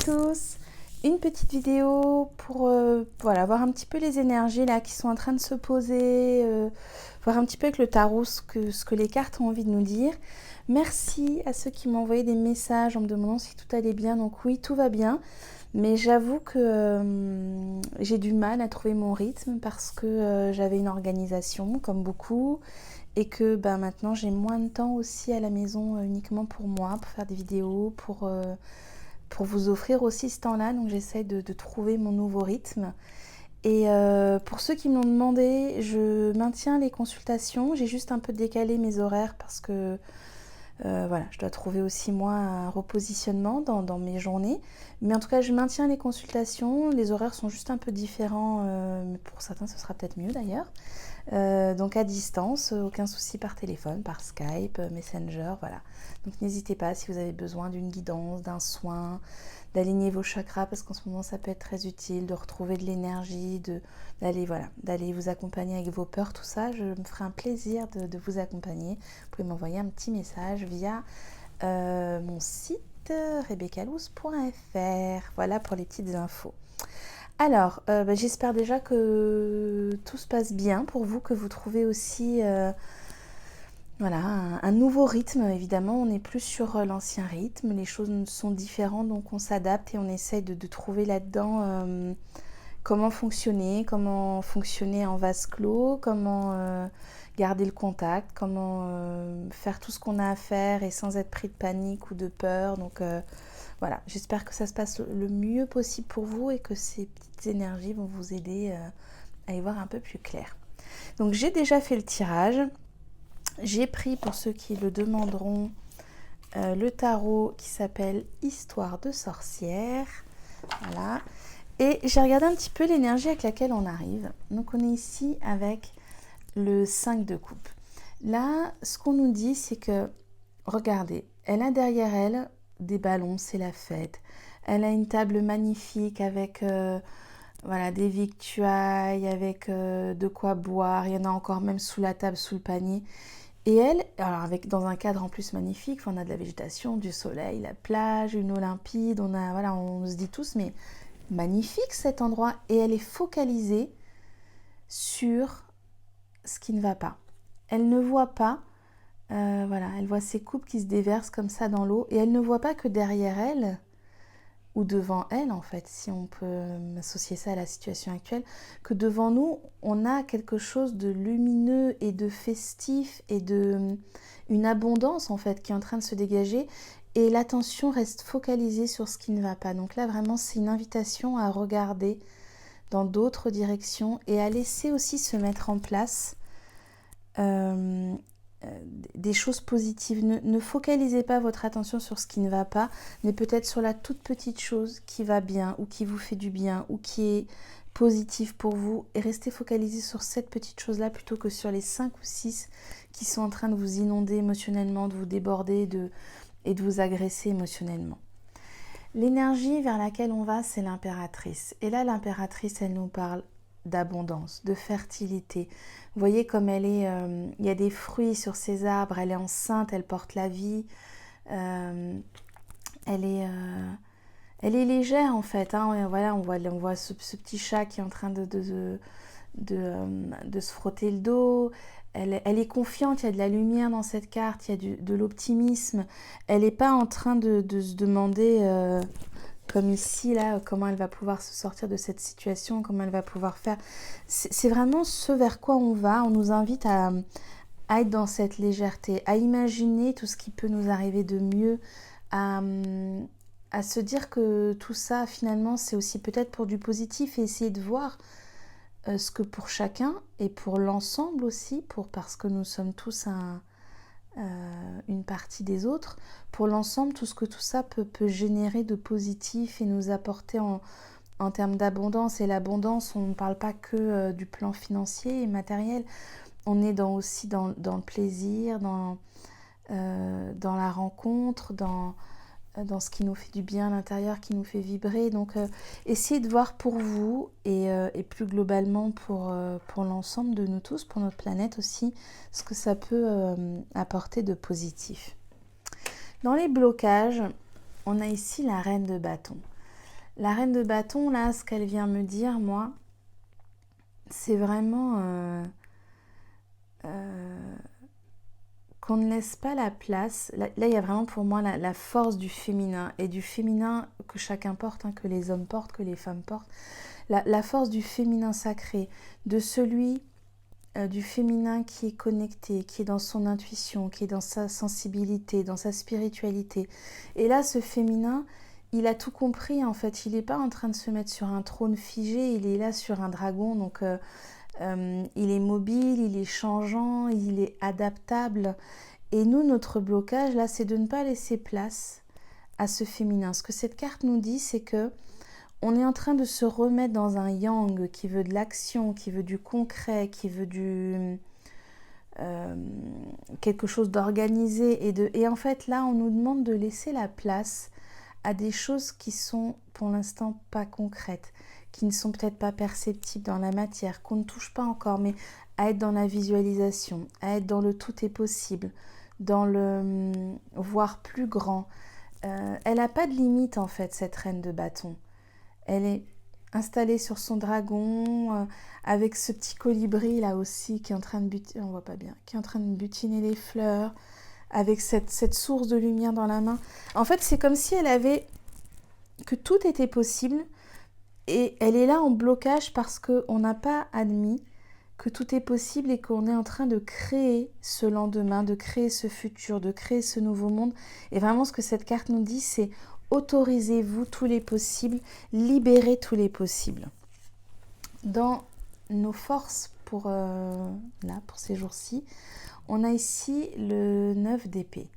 tous, une petite vidéo pour voilà, voir un petit peu les énergies là qui sont en train de se poser, voir un petit peu avec le tarot ce que les cartes ont envie de nous dire. Merci à ceux qui m'ont envoyé des messages en me demandant si tout allait bien. Donc oui, tout va bien, mais j'avoue que j'ai du mal à trouver mon rythme parce que j'avais une organisation comme beaucoup et que maintenant j'ai moins de temps aussi à la maison uniquement pour moi, pour faire des vidéos, pour vous offrir aussi ce temps-là. Donc j'essaie de trouver mon nouveau rythme. Et pour ceux qui me l'ont demandé, je maintiens les consultations. J'ai juste un peu décalé mes horaires parce que voilà, je dois trouver aussi moi un repositionnement dans mes journées. Mais en tout cas, je maintiens les consultations. Les horaires sont juste un peu différents, mais pour certains, ce sera peut-être mieux d'ailleurs. Donc à distance, aucun souci par téléphone, par Skype, Messenger, voilà. Donc n'hésitez pas si vous avez besoin d'une guidance, d'un soin, d'aligner vos chakras, parce qu'en ce moment ça peut être très utile, de retrouver de l'énergie, d'aller vous accompagner avec vos peurs, tout ça. Je me ferai un plaisir de vous accompagner. Vous pouvez m'envoyer un petit message via mon site rebecalous.fr. Voilà pour les petites infos. Alors, j'espère déjà que tout se passe bien pour vous, que vous trouvez aussi voilà, un nouveau rythme. Évidemment, on n'est plus sur l'ancien rythme, les choses sont différentes, donc on s'adapte et on essaye de trouver là-dedans comment fonctionner en vase clos, comment garder le contact, comment faire tout ce qu'on a à faire et sans être pris de panique ou de peur. Donc voilà, j'espère que ça se passe le mieux possible pour vous et que ces petites énergies vont vous aider à y voir un peu plus clair. Donc j'ai déjà fait le tirage. J'ai pris, pour ceux qui le demanderont, le tarot qui s'appelle Histoire de sorcière. Voilà. Et j'ai regardé un petit peu l'énergie avec laquelle on arrive. Donc on est ici avec le 5 de coupe. Là, ce qu'on nous dit, c'est que, regardez, elle a derrière elle des ballons, c'est la fête. Elle a une table magnifique avec voilà, des victuailles, avec de quoi boire. Il y en a encore même sous la table, sous le panier. Et elle, alors dans un cadre en plus magnifique, on a de la végétation, du soleil, la plage, une eau limpide. On se dit tous, mais magnifique cet endroit. Et elle est focalisée sur ce qui ne va pas. Elle ne voit pas. Voilà, elle voit ses coupes qui se déversent comme ça dans l'eau et elle ne voit pas que derrière elle, ou devant elle en fait, si on peut associer ça à la situation actuelle, que devant nous, on a quelque chose de lumineux et de festif et une abondance en fait qui est en train de se dégager et l'attention reste focalisée sur ce qui ne va pas. Donc là vraiment c'est une invitation à regarder dans d'autres directions et à laisser aussi se mettre en place des choses positives. Ne focalisez pas votre attention sur ce qui ne va pas, mais peut-être sur la toute petite chose qui va bien ou qui vous fait du bien ou qui est positive pour vous et restez focalisé sur cette petite chose-là plutôt que sur les 5 ou 6 qui sont en train de vous inonder émotionnellement, de vous déborder et de vous agresser émotionnellement. L'énergie vers laquelle on va, c'est l'impératrice. Et là, l'impératrice, elle nous parle d'abondance, de fertilité. Vous voyez comme elle est, il y a des fruits sur ses arbres, elle est enceinte, elle porte la vie, elle est légère en fait. Hein, voilà, on voit ce petit chat qui est en train de se frotter le dos. Elle est confiante, il y a de la lumière dans cette carte, il y a de l'optimisme. Elle n'est pas en train de se demander... comme ici, là, comment elle va pouvoir se sortir de cette situation, comment elle va pouvoir faire. C'est vraiment ce vers quoi on va. On nous invite à être dans cette légèreté, à imaginer tout ce qui peut nous arriver de mieux, à se dire que tout ça, finalement, c'est aussi peut-être pour du positif et essayer de voir ce que pour chacun et pour l'ensemble aussi, parce que nous sommes tous une partie des autres, pour l'ensemble, tout ce que tout ça peut générer de positif et nous apporter en termes d'abondance. Et l'abondance, on ne parle pas que du plan financier et matériel, on est aussi dans le plaisir, dans la rencontre, dans ce qui nous fait du bien à l'intérieur, qui nous fait vibrer. Donc essayez de voir pour vous et plus globalement pour l'ensemble de nous tous, pour notre planète aussi, ce que ça peut apporter de positif. Dans les blocages, on a ici la reine de bâton. La reine de bâton, là, ce qu'elle vient me dire, moi, c'est vraiment qu'on ne laisse pas la place. Là, il y a vraiment pour moi la force du féminin, et du féminin que chacun porte, hein, que les hommes portent, que les femmes portent. La force du féminin sacré, de celui du féminin qui est connecté, qui est dans son intuition, qui est dans sa sensibilité, dans sa spiritualité. Et là, ce féminin, il a tout compris en fait. Il n'est pas en train de se mettre sur un trône figé, il est là sur un dragon, donc il est mobile, il est changeant, il est adaptable. Et nous, notre blocage là, c'est de ne pas laisser place à ce féminin. Ce que cette carte nous dit, c'est que on est en train de se remettre dans un yang qui veut de l'action, qui veut du concret, qui veut quelque chose d'organisé. Et en fait, là, on nous demande de laisser la place à des choses qui sont pour l'instant pas concrètes, qui ne sont peut-être pas perceptibles dans la matière, qu'on ne touche pas encore, mais à être dans la visualisation, à être dans le tout est possible, dans le voir plus grand. Elle n'a pas de limite, en fait, cette reine de bâton. Elle est installée sur son dragon, avec ce petit colibri là aussi qui est en train de butiner, on voit pas bien, qui est en train de butiner les fleurs, avec cette source de lumière dans la main. En fait, c'est comme si elle avait que tout était possible, et elle est là en blocage parce qu'on n'a pas admis que tout est possible et qu'on est en train de créer ce lendemain, de créer ce futur, de créer ce nouveau monde. Et vraiment, ce que cette carte nous dit, c'est autorisez-vous tous les possibles, libérez tous les possibles. Dans nos forces pour ces jours-ci, on a ici le 9 d'épée.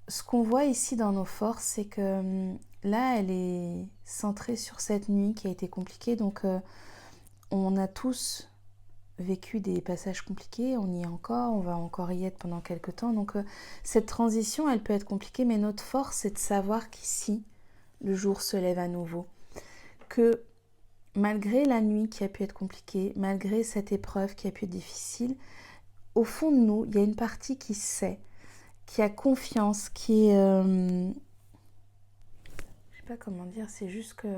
Ce qu'on voit ici dans nos forces, c'est que là, elle est centrée sur cette nuit qui a été compliquée. Donc, on a tous vécu des passages compliqués, on y est encore, on va encore y être pendant quelques temps. Donc cette transition, elle peut être compliquée, mais notre force, c'est de savoir qu'ici, le jour se lève à nouveau. Que malgré la nuit qui a pu être compliquée, malgré cette épreuve qui a pu être difficile, au fond de nous, il y a une partie qui sait, qui a confiance, qui est... je sais pas comment dire, c'est juste que...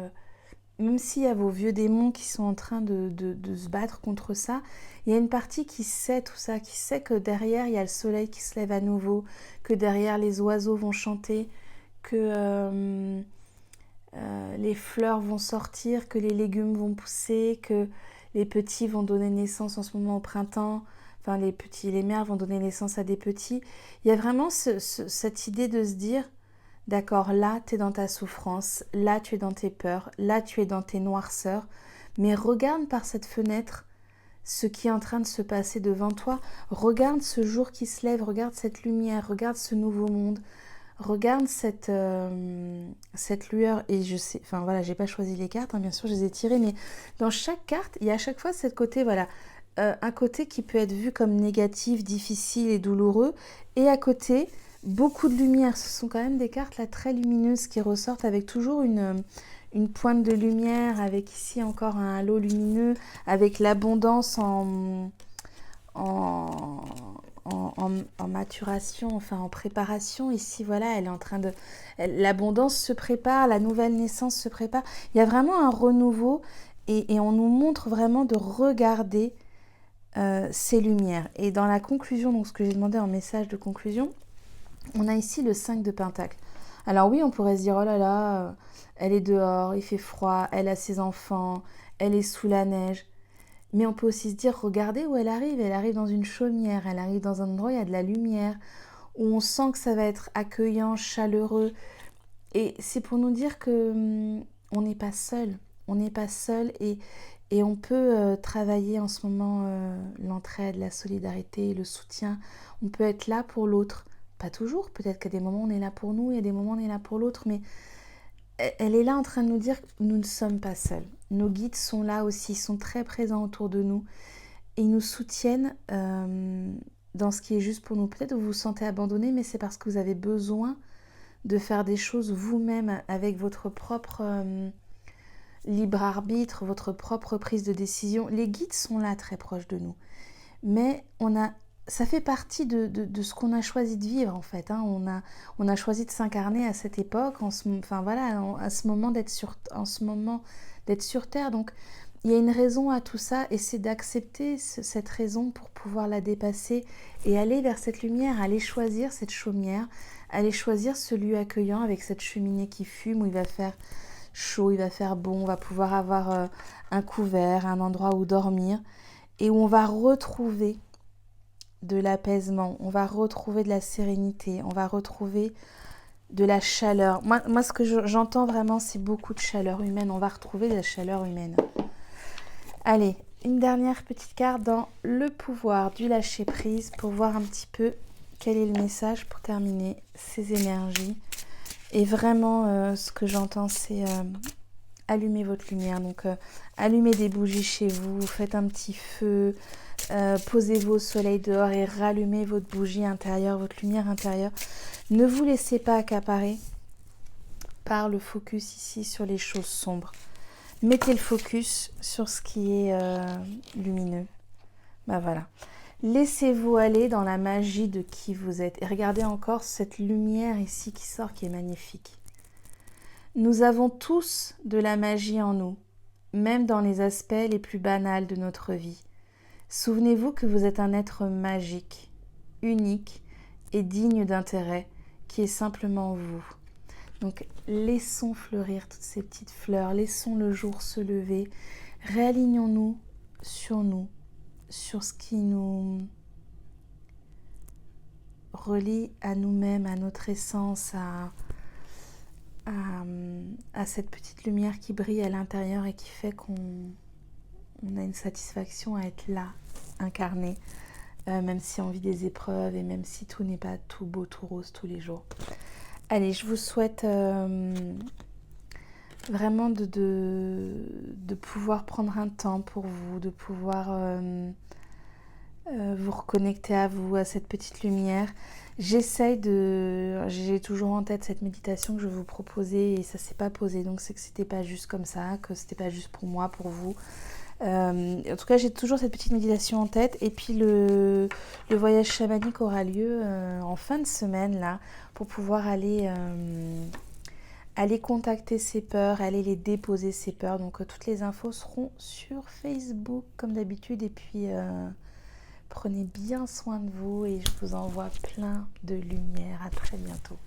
Même s'il y a vos vieux démons qui sont en train de se battre contre ça, il y a une partie qui sait tout ça, qui sait que derrière, il y a le soleil qui se lève à nouveau, que derrière, les oiseaux vont chanter, que les fleurs vont sortir, que les légumes vont pousser, que les petits vont donner naissance en ce moment au printemps, enfin les mères vont donner naissance à des petits. Il y a vraiment cette idée de se dire... D'accord, là, tu es dans ta souffrance, là, tu es dans tes peurs, là, tu es dans tes noirceurs, mais regarde par cette fenêtre ce qui est en train de se passer devant toi. Regarde ce jour qui se lève, regarde cette lumière, regarde ce nouveau monde, regarde cette lueur. Et je sais, enfin voilà, j'ai pas choisi les cartes, hein, bien sûr, je les ai tirées, mais dans chaque carte, il y a à chaque fois cette côté, voilà, un côté qui peut être vu comme négatif, difficile et douloureux, et à côté... beaucoup de lumière, ce sont quand même des cartes là très lumineuses qui ressortent avec toujours une pointe de lumière, avec ici encore un halo lumineux, avec l'abondance en maturation, enfin en préparation. Ici voilà, elle est en train de... l'abondance se prépare, la nouvelle naissance se prépare. Il y a vraiment un renouveau et on nous montre vraiment de regarder ces lumières. Et dans la conclusion, donc ce que j'ai demandé en message de conclusion, on a ici le 5 de Pentacle. Alors oui, on pourrait se dire, oh là là, elle est dehors, il fait froid, elle a ses enfants, elle est sous la neige. Mais on peut aussi se dire, regardez où elle arrive dans une chaumière, elle arrive dans un endroit où il y a de la lumière, où on sent que ça va être accueillant, chaleureux. Et c'est pour nous dire que on n'est pas seul, et on peut travailler en ce moment l'entraide, la solidarité, le soutien. On peut être là pour l'autre. Pas toujours, peut-être qu'à des moments on est là pour nous, et à des moments on est là pour l'autre, mais elle est là en train de nous dire que nous ne sommes pas seuls. Nos guides sont là aussi, ils sont très présents autour de nous, et ils nous soutiennent dans ce qui est juste pour nous. Peut-être que vous vous sentez abandonné, mais c'est parce que vous avez besoin de faire des choses vous-même avec votre propre libre arbitre, votre propre prise de décision. Les guides sont là très proches de nous, mais on a ça fait partie de ce qu'on a choisi de vivre en fait. Hein. On a choisi de s'incarner à cette époque, enfin voilà, à ce moment en ce moment d'être sur Terre. Donc il y a une raison à tout ça et c'est d'accepter cette raison pour pouvoir la dépasser et aller vers cette lumière, aller choisir cette chaumière, aller choisir ce lieu accueillant avec cette cheminée qui fume où il va faire chaud, il va faire bon, on va pouvoir avoir un couvert, un endroit où dormir et où on va retrouver de l'apaisement, on va retrouver de la sérénité, on va retrouver de la chaleur. Moi ce que j'entends vraiment, c'est beaucoup de chaleur humaine. On va retrouver de la chaleur humaine. Allez, une dernière petite carte dans le pouvoir du lâcher-prise pour voir un petit peu quel est le message pour terminer ces énergies. Et vraiment, ce que j'entends, c'est allumer votre lumière. Donc, allumez des bougies chez vous, faites un petit feu, posez-vous au soleil dehors et rallumez votre bougie intérieure, votre lumière intérieure. Ne vous laissez pas accaparer par le focus ici sur les choses sombres. Mettez le focus sur ce qui est lumineux. Ben voilà. Laissez-vous aller dans la magie de qui vous êtes. Et regardez encore cette lumière ici qui sort, qui est magnifique. Nous avons tous de la magie en nous, même dans les aspects les plus banals de notre vie. Souvenez-vous que vous êtes un être magique, unique et digne d'intérêt, qui est simplement vous. Donc laissons fleurir toutes ces petites fleurs, laissons le jour se lever, réalignons-nous, sur ce qui nous relie à nous-mêmes, à notre essence, à cette petite lumière qui brille à l'intérieur et qui fait qu'on a une satisfaction à être là, incarné, même si on vit des épreuves et même si tout n'est pas tout beau, tout rose tous les jours. Allez, je vous souhaite vraiment de pouvoir prendre un temps pour vous, de pouvoir vous reconnecter à vous, à cette petite lumière. J'ai toujours en tête cette méditation que je vais vous proposer et ça s'est pas posé, donc c'est que c'était pas juste comme ça, que c'était pas juste pour moi, pour vous. En tout cas, j'ai toujours cette petite méditation en tête et puis le voyage chamanique aura lieu en fin de semaine là pour pouvoir aller contacter ces peurs, aller les déposer ces peurs. Donc toutes les infos seront sur Facebook comme d'habitude et puis prenez bien soin de vous et je vous envoie plein de lumière. À très bientôt.